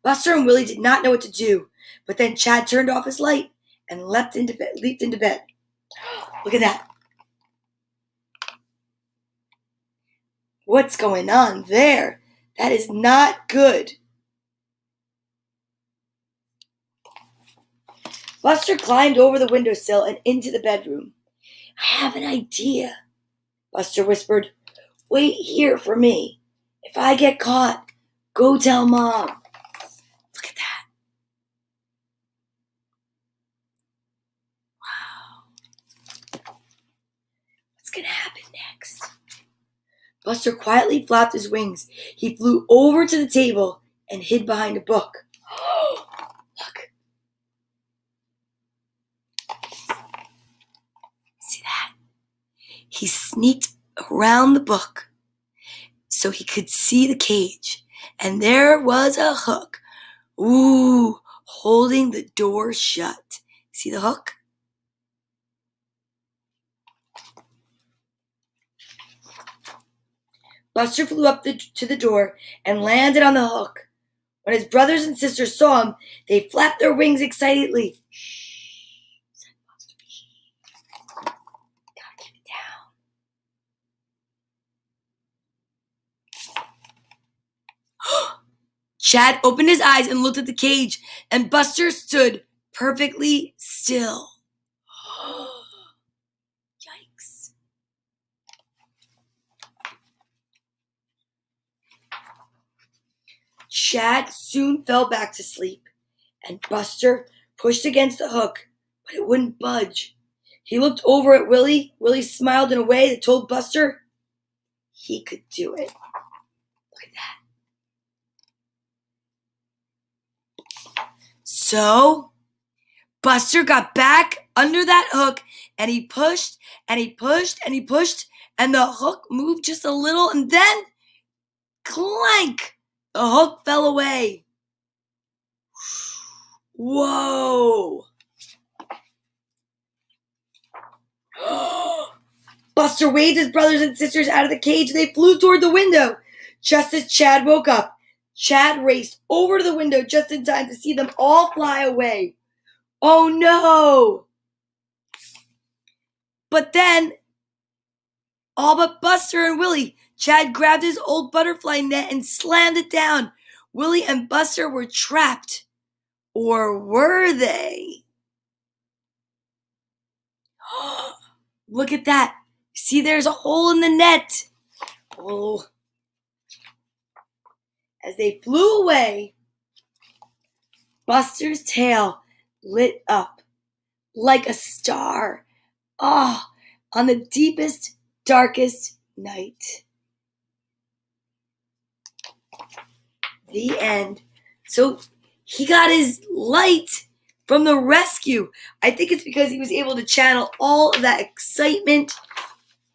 Buster and Willie did not know what to do, but then Chad turned off his light and leaped into bed. Look at that. What's going on there? That is not good. Buster climbed over the windowsill and into the bedroom. "I have an idea," Buster whispered. "Wait here for me. If I get caught, go tell Mom." Look at that. Wow. What's going to happen next? Buster quietly flapped his wings. He flew over to the table and hid behind a book. he sneaked around the book so he could see the cage, and there was a hook, holding the door shut. See the hook? Buster flew up to the door and landed on the hook. When his brothers and sisters saw him, they flapped their wings excitedly. "Shh," said Buster. "Gotta keep it down." Chad opened his eyes and looked at the cage, and Buster stood perfectly still. Yikes. Chad soon fell back to sleep, and Buster pushed against the hook, but it wouldn't budge. He looked over at Willie. Willie smiled in a way that told Buster he could do it. Look at that. So, Buster got back under that hook, and he pushed, and he pushed, and he pushed, and the hook moved just a little, and then, clank! The hook fell away. Whoa! Buster waved his brothers and sisters out of the cage, and they flew toward the window. Just as Chad woke up, Chad raced over to the window just in time to see them all fly away. Oh no! But then, all but Buster and Willie, Chad grabbed his old butterfly net and slammed it down. Willie and Buster were trapped. Or were they? Look at that. See, there's a hole in the net. Oh. As they flew away, Buster's tail lit up like a star. On the deepest, darkest night. The end. So he got his light from the rescue. I think it's because he was able to channel all of that excitement,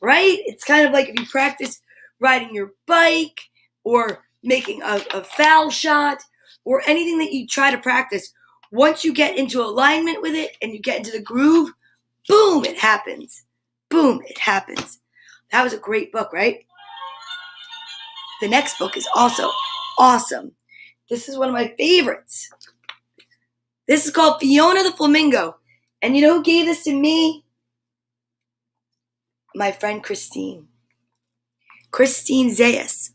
right? It's kind of like if you practice riding your bike or making a foul shot or anything that you try to practice. Once you get into alignment with it and you get into the groove, boom, it happens. Boom, it happens. That was a great book, right? The next book is also awesome. This is one of my favorites. This is called Fiona the Flamingo. And you know who gave this to me? My friend Christine. Christine Zayas.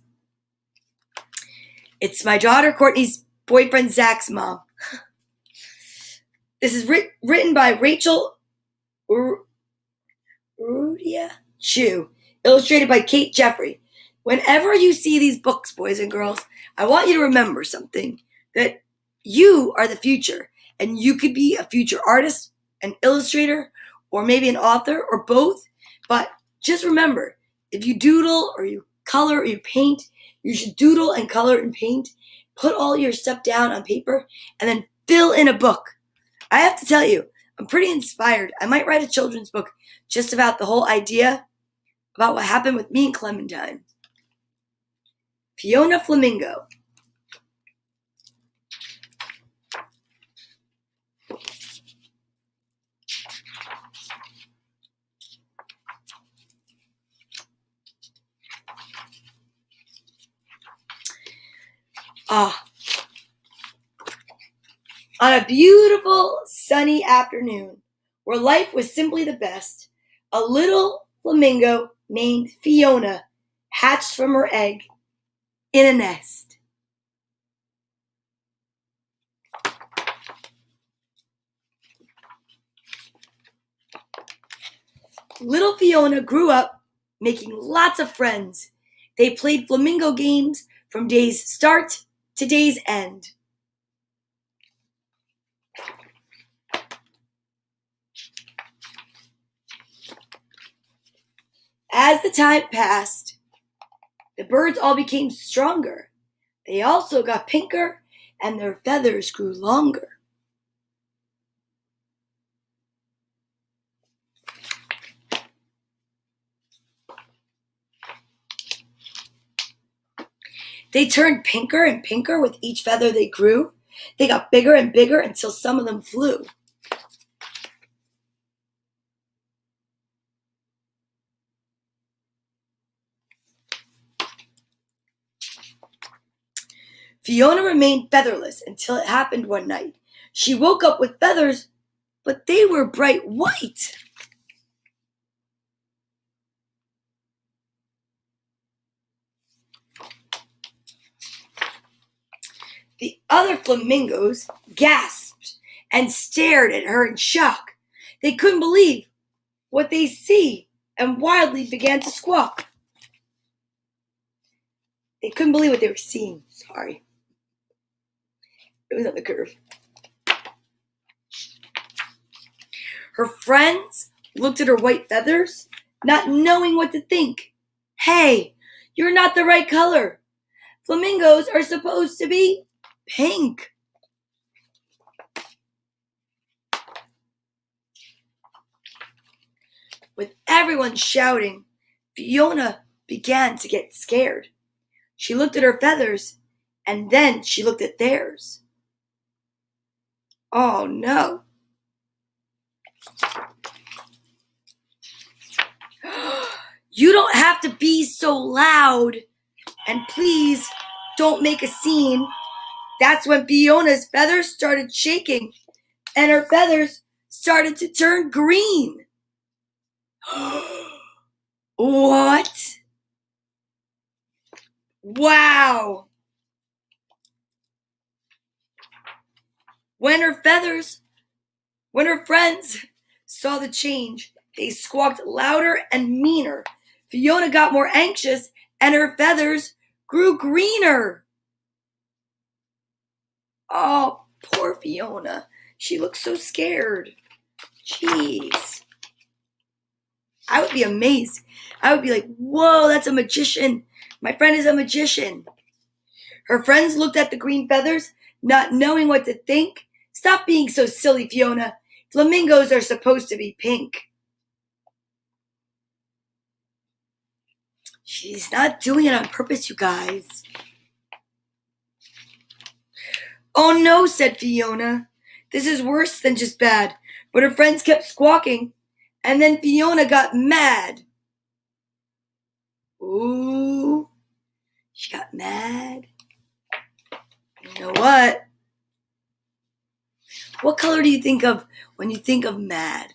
It's my daughter Courtney's boyfriend Zach's mom. This is written by Rachel Rudia Chu, illustrated by Kate Jeffrey. Whenever you see these books, boys and girls, I want you to remember something, that you are the future, and you could be a future artist, an illustrator, or maybe an author, or both. But just remember, if you doodle or you color or you paint, you should doodle and color and paint, put all your stuff down on paper, and then fill in a book. I have to tell you, I'm pretty inspired. I might write a children's book just about the whole idea about what happened with me and Clementine. Fiona Flamingo. On a beautiful sunny afternoon, where life was simply the best, a little flamingo named Fiona hatched from her egg in a nest. Little Fiona grew up making lots of friends. They played flamingo games from day's start to day's end. As the time passed, the birds all became stronger. They also got pinker, and their feathers grew longer. They turned pinker and pinker with each feather they grew. They got bigger and bigger until some of them flew. Fiona remained featherless until it happened one night. She woke up with feathers, but they were bright white. The other flamingos gasped and stared at her in shock. They couldn't believe what they see and wildly began to squawk. They couldn't believe what they were seeing. Sorry. It was on the curve. Her friends looked at her white feathers, not knowing what to think. Hey, you're not the right color. Flamingos are supposed to be pink. With everyone shouting, Fiona began to get scared. She looked at her feathers, and then she looked at theirs. Oh no. You don't have to be so loud, and please don't make a scene. That's when Fiona's feathers started shaking, and her feathers started to turn green. What? Wow! When her friends saw the change, they squawked louder and meaner. Fiona got more anxious, and her feathers grew greener. Oh, poor Fiona. She looked so scared. Jeez. I would be amazed. I would be like, whoa, that's a magician. My friend is a magician. Her friends looked at the green feathers, not knowing what to think. Stop being so silly, Fiona. Flamingos are supposed to be pink. She's not doing it on purpose, you guys. Oh no, said Fiona. This is worse than just bad. But her friends kept squawking, and then Fiona got mad. Ooh, she got mad. You know what? What color do you think of when you think of mad?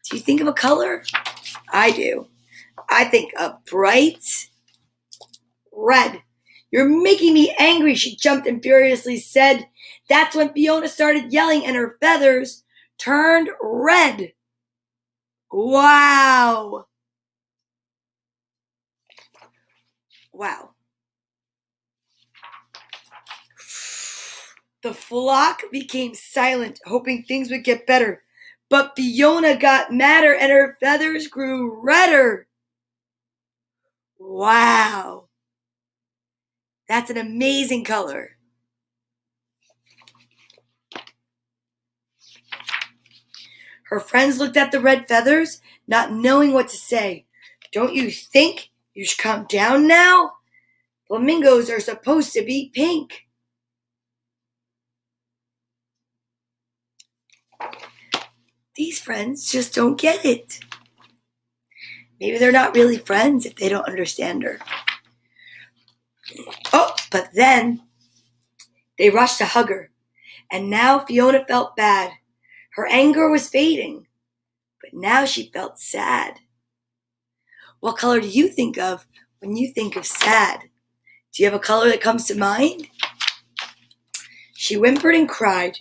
Do you think of a color? I do. I think of bright red. You're making me angry, she jumped and furiously said. That's when Fiona started yelling and her feathers turned red. Wow. Wow. The flock became silent, hoping things would get better. But Fiona got madder and her feathers grew redder. Wow. That's an amazing color. Her friends looked at the red feathers, not knowing what to say. Don't you think you should calm down now? Flamingos are supposed to be pink. These friends just don't get it. Maybe they're not really friends if they don't understand her. Oh, but then they rushed to hug her, and now Fiona felt bad. Her anger was fading, but now she felt sad. What color do you think of when you think of sad? Do you have a color that comes to mind? She whimpered and cried.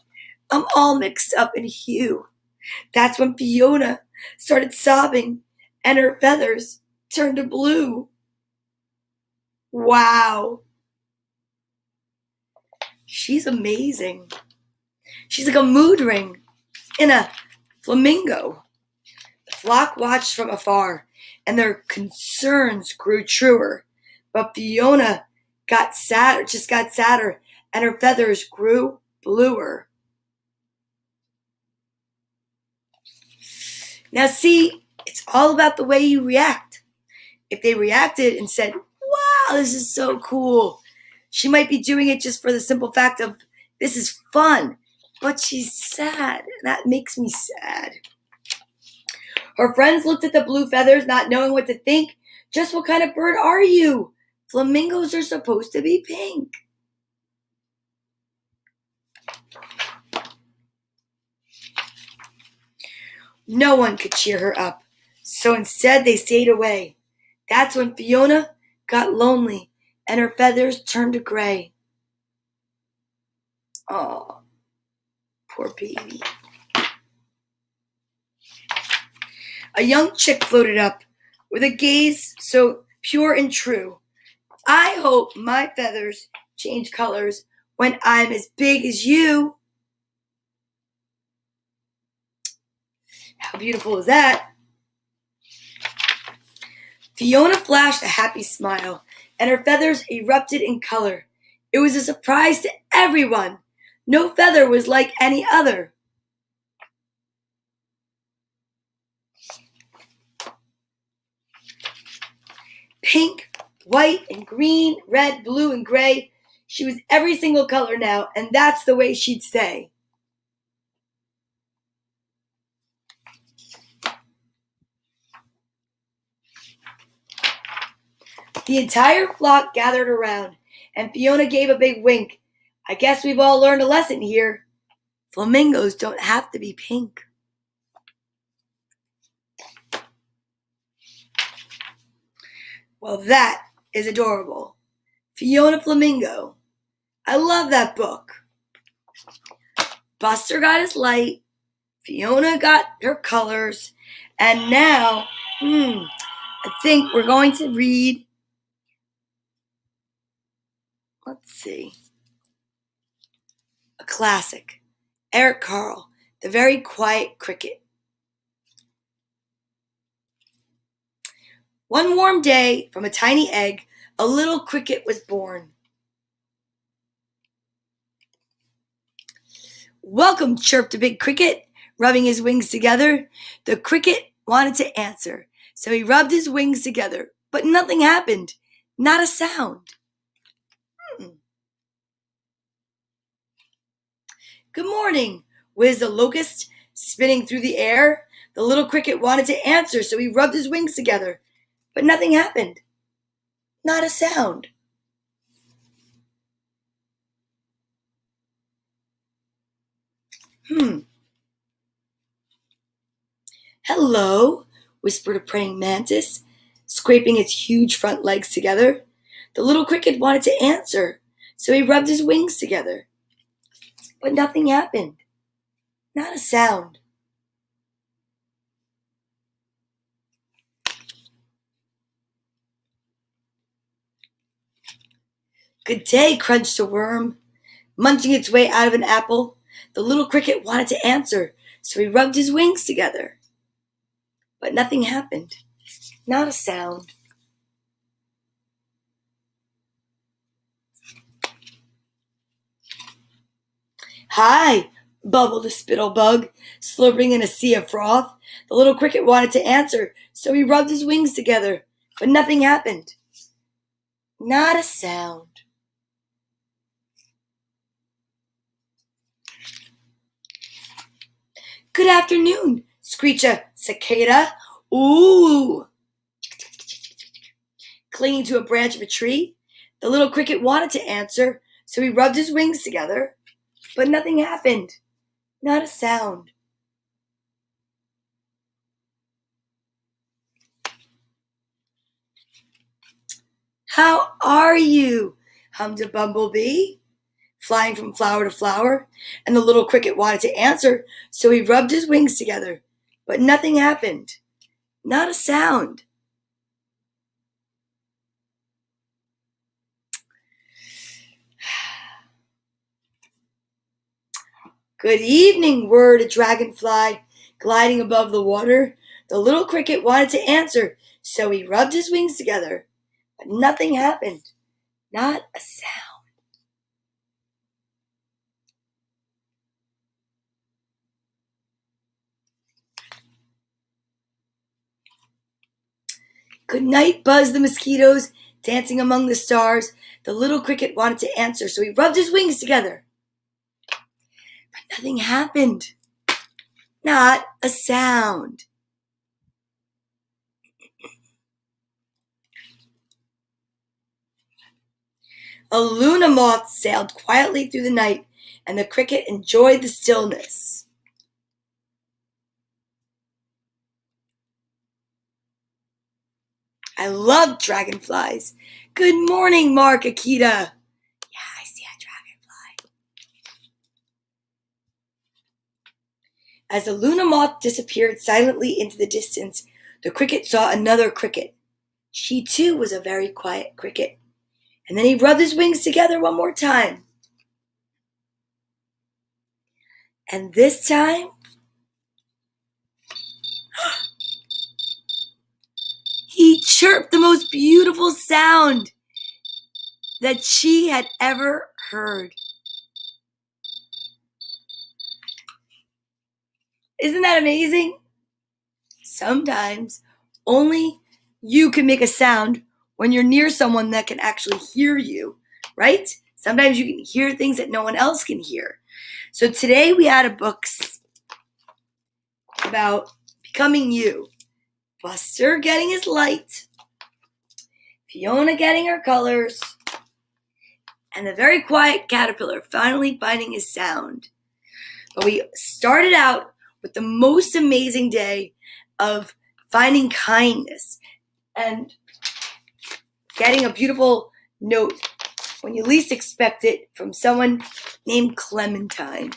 I'm all mixed up in hue. That's when Fiona started sobbing and her feathers turned to blue. Wow. She's amazing. She's like a mood ring in a flamingo. The flock watched from afar, and their concerns grew truer. But Fiona got sadder, and her feathers grew bluer. Now see, it's all about the way you react. If they reacted and said, wow, this is so cool, She might be doing it just for the simple fact of this is fun, but she's sad. That makes me sad. Her friends looked at the blue feathers, not knowing what to think. Just what kind of bird are you? Flamingos are supposed to be pink. No one could cheer her up, so instead they stayed away. That's when Fiona got lonely and her feathers turned to gray. Oh, poor baby. A young chick floated up with a gaze so pure and true. I hope my feathers change colors when I'm as big as you. How beautiful is that? Fiona flashed a happy smile, and her feathers erupted in color. It was a surprise to everyone. No feather was like any other. Pink, white, and green, red, blue, and gray. She was every single color now, and that's the way she'd stay. The entire flock gathered around, and Fiona gave a big wink. I guess we've all learned a lesson here. Flamingos don't have to be pink. Well, that is adorable. Fiona Flamingo. I love that book. Buster got his light. Fiona got her colors. And now, I think we're going to read, let's see, a classic. Eric Carle, The Very Quiet Cricket. One warm day, from a tiny egg, a little cricket was born. Welcome, chirped a big cricket, rubbing his wings together. The cricket wanted to answer, so he rubbed his wings together, but nothing happened. Not a sound. Good morning, whizzed a locust, spinning through the air. The little cricket wanted to answer, so he rubbed his wings together, but nothing happened. Not a sound. Hello, whispered a praying mantis, scraping its huge front legs together. The little cricket wanted to answer, so he rubbed his wings together. But nothing happened. Not a sound. Good day, crunched a worm, munching its way out of an apple. The little cricket wanted to answer, so he rubbed his wings together. But nothing happened. Not a sound. Hi, bubbled a spittlebug, slurping in a sea of froth. The little cricket wanted to answer, so he rubbed his wings together. But nothing happened. Not a sound. Good afternoon, screeched a cicada. Ooh! Clinging to a branch of a tree, the little cricket wanted to answer, so he rubbed his wings together. But nothing happened. Not a sound. How are you? Hummed a bumblebee, flying from flower to flower, and the little cricket wanted to answer, so he rubbed his wings together. But nothing happened. Not a sound. Good evening, whirred a dragonfly, gliding above the water. The little cricket wanted to answer, so he rubbed his wings together. But nothing happened. Not a sound. Good night, buzzed the mosquitoes, dancing among the stars. The little cricket wanted to answer, so he rubbed his wings together. But nothing happened. Not a sound. A Luna moth sailed quietly through the night, and the cricket enjoyed the stillness. I love dragonflies. Good morning, Mark Akita. Yeah, I see a dragonfly. As the Luna moth disappeared silently into the distance, the cricket saw another cricket. She too was a very quiet cricket. And then he rubbed his wings together one more time. And this time, he chirped the most beautiful sound that she had ever heard. Isn't that amazing? Sometimes only you can make a sound when you're near someone that can actually hear you, right? Sometimes you can hear things that no one else can hear. So today we had a book about becoming you. Buster getting his light, Fiona getting her colors, and the very quiet caterpillar finally finding his sound. But we started out with the most amazing day of finding kindness and getting a beautiful note when you least expect it from someone named Clementine.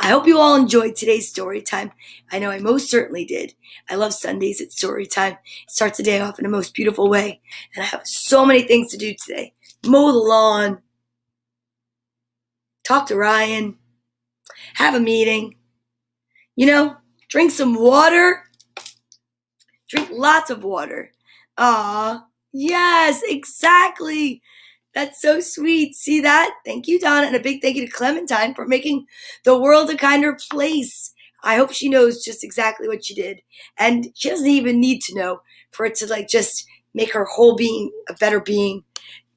I hope you all enjoyed today's story time. I know I most certainly did. I love Sundays at story time. It starts the day off in the most beautiful way. And I have so many things to do today. Mow the lawn, talk to Ryan, have a meeting, drink some water, drink lots of water. Aw, yes, exactly. That's so sweet. See that? Thank you, Donna, and a big thank you to Clementine for making the world a kinder place. I hope she knows just exactly what she did. And she doesn't even need to know for it to just make her whole being a better being.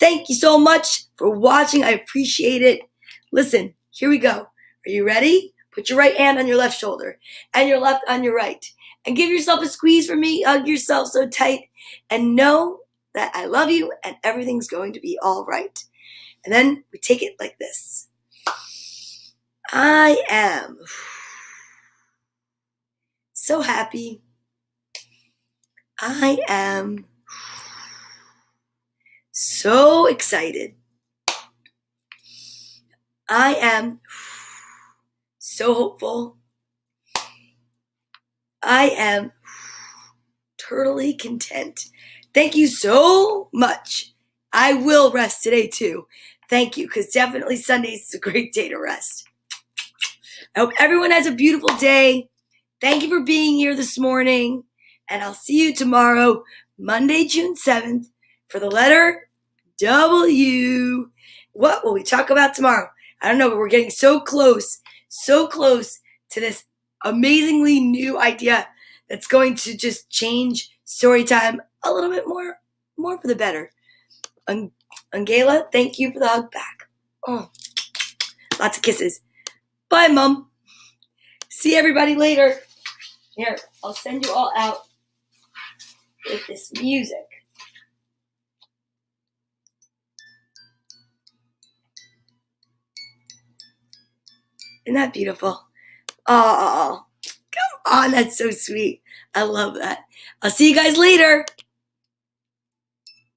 Thank you so much for watching. I appreciate it. Listen, here we go. Are you ready? Put your right hand on your left shoulder and your left on your right. And give yourself a squeeze for me. Hug yourself so tight. And know that I love you and everything's going to be all right. And then we take it like this. I am so happy. I am so excited. I am so hopeful. I am totally content. Thank you so much. I will rest today too. Thank you, because definitely Sundays is a great day to rest. I hope everyone has a beautiful day. Thank you for being here this morning. And I'll see you tomorrow, Monday, June 7th, for the letter W. What will we talk about tomorrow? I don't know, but we're getting so close to this amazingly new idea that's going to just change story time a little bit more for the better. Angela, thank you for the hug back. Oh, lots of kisses. Bye, Mom. See everybody later. Here, I'll send you all out with this music. Isn't that beautiful? Oh, come on, that's so sweet. I love that. I'll see you guys later.